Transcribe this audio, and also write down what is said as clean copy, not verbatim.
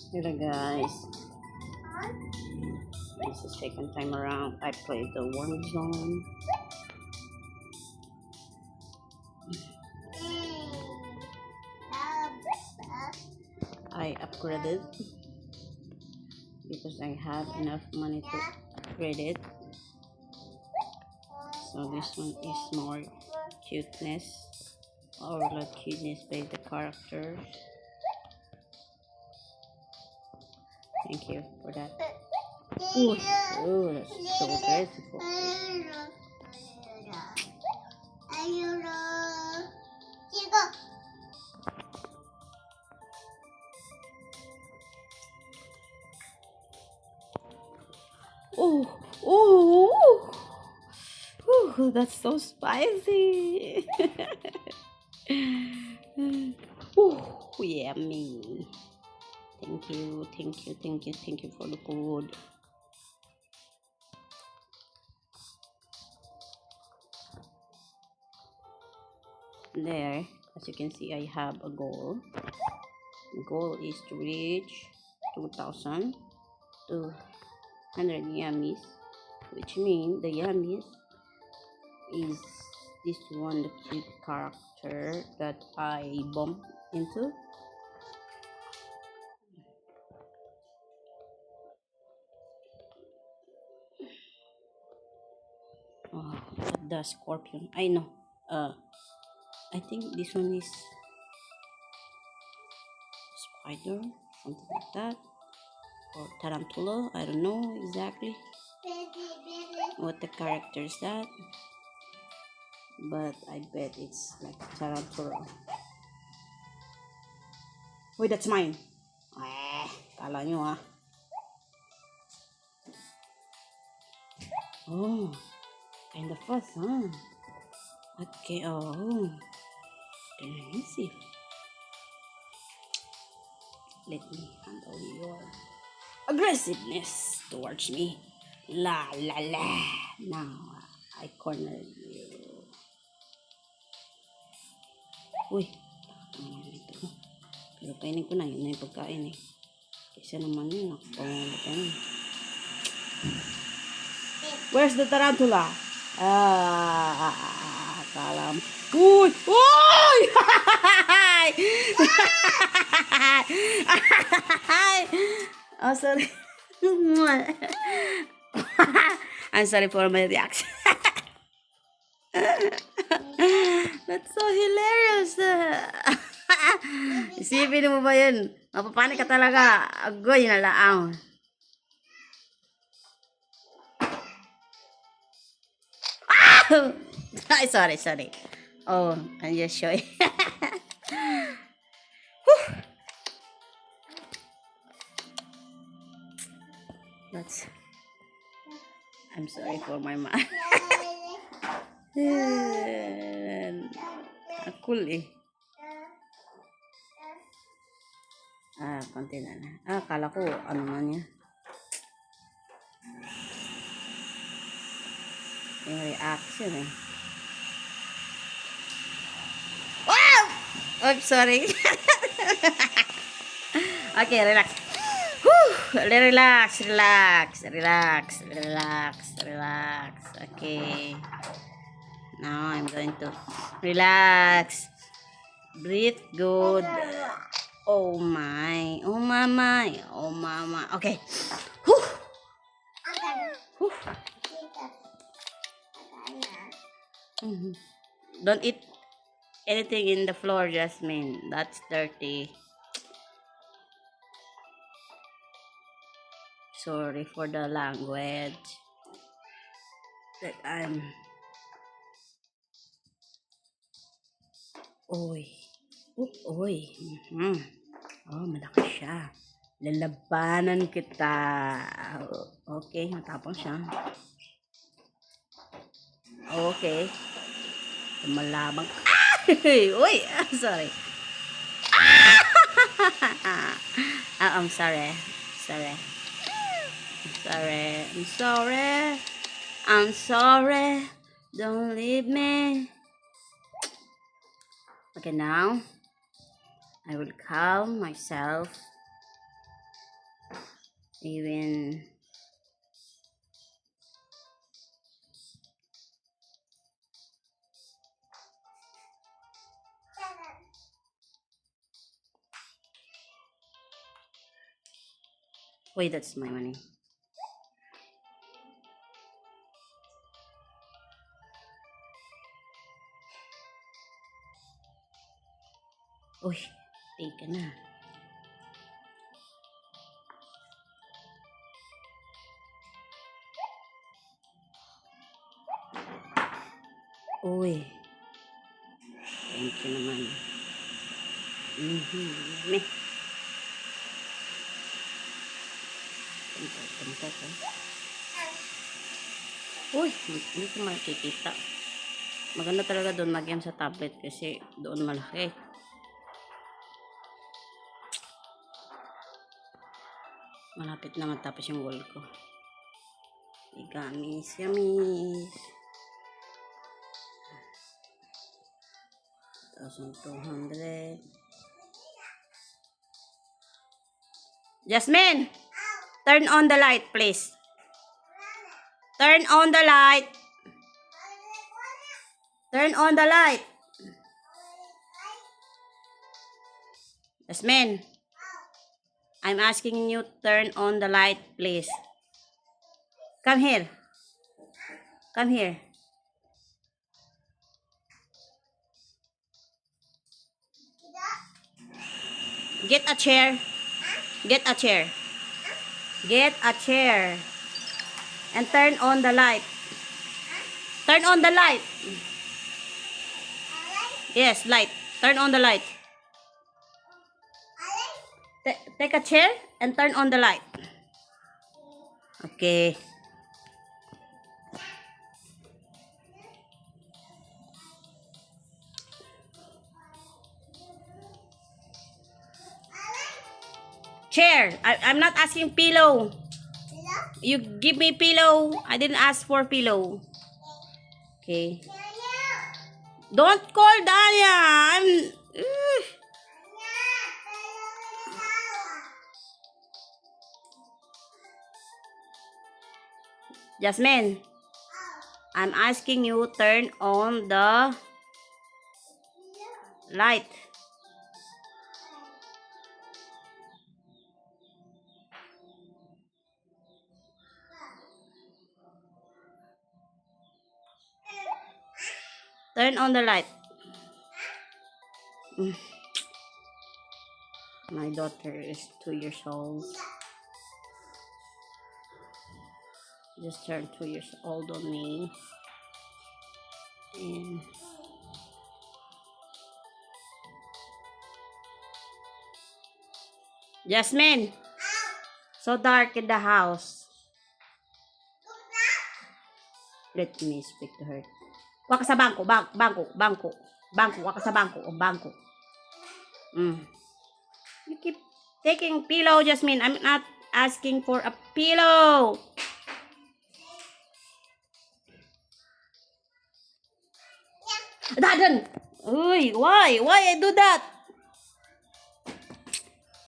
Hello guys, this is second time around I played the Warm Zone. I upgraded because I have enough money to upgrade it. So this one is more cuteness, overload cuteness by the characters. Thank you for that. Ooh, that's so graceful. Oh, oh, oh, that's so spicy. Oh, yummy. Thank you, thank you, thank you, thank you for the food. There, as you can see, I have a goal. The goal is to reach 2,200 yummies, which means the yummies is this one, the cute character that I bumped into. Oh, the scorpion. I know. I think this one is spider, something like that, or tarantula. I don't know exactly what the character is that, but I bet it's like tarantula. Wait, that's mine. Kala nyo ah. Oh, kind of fast, huh? Okay, oh. Let me see. Let me handle your aggressiveness towards me. La la la. Now, I cornered you. Uy. Ito. Pero kainin ko na. Yun na yung pagkain eh. Kaysa naman yun. Nakapamalakan. Where's the tarantula? Akala mo. Uy! Uy! Oh, sorry. I'm sorry for my reaction. That's so hilarious. Isipin mo ba yun? Mapapanik ka talaga. Agoy na laang. Ay, sorry. Oh, I'm just showing. I'm sorry for my mom. Cool eh. Konti na. Akala ko, ano man niya. Yung reaction eh. Wow! Oh, sorry. Okay, relax. Relax. Okay. Now I'm going to relax. Breathe good. Oh my. Okay. Don't eat anything in the floor, Jasmine. That's dirty. Sorry for the language that I'm. Oy. Oh, malaki siya. Lalabanan kita. Okay, matapang siya. Okay. Malabang. Uy, sorry. I'm sorry. I'm sorry. Don't leave me. Okay, now I will calm myself. Even wait, that's my money. Uy, take ka na. Uy. Thank you naman. Meh. Tumpak. Uy, hindi ko makikita. Maganda talaga doon mag-game sa tablet kasi doon malaki. Malapit na matapos yung wall ko. Igamis, yamis. 1,200. Jasmine, turn on the light, please. Turn on the light. Turn on the light. Jasmine, I'm asking you turn on the light, please. Come here. Come here. Get a chair. Get a chair. Get a chair. And turn on the light. Turn on the light. Yes, light. Turn on the light. Take a chair and turn on the light. Okay. Chair. I'm not asking pillow. You give me pillow. I didn't ask for pillow. Okay. Don't call Dania. Jasmine, I'm asking you turn on the light. Turn on the light. My daughter is 2 years old. Just turned 2 years old on me. And Jasmine, so dark in the house. Let me speak to her. Waka sa bangko, bangko. Waka sa bangko, bangko. You keep taking pillow, Jasmine. I'm not asking for a pillow. Dadan! Uy, why? Why I do that?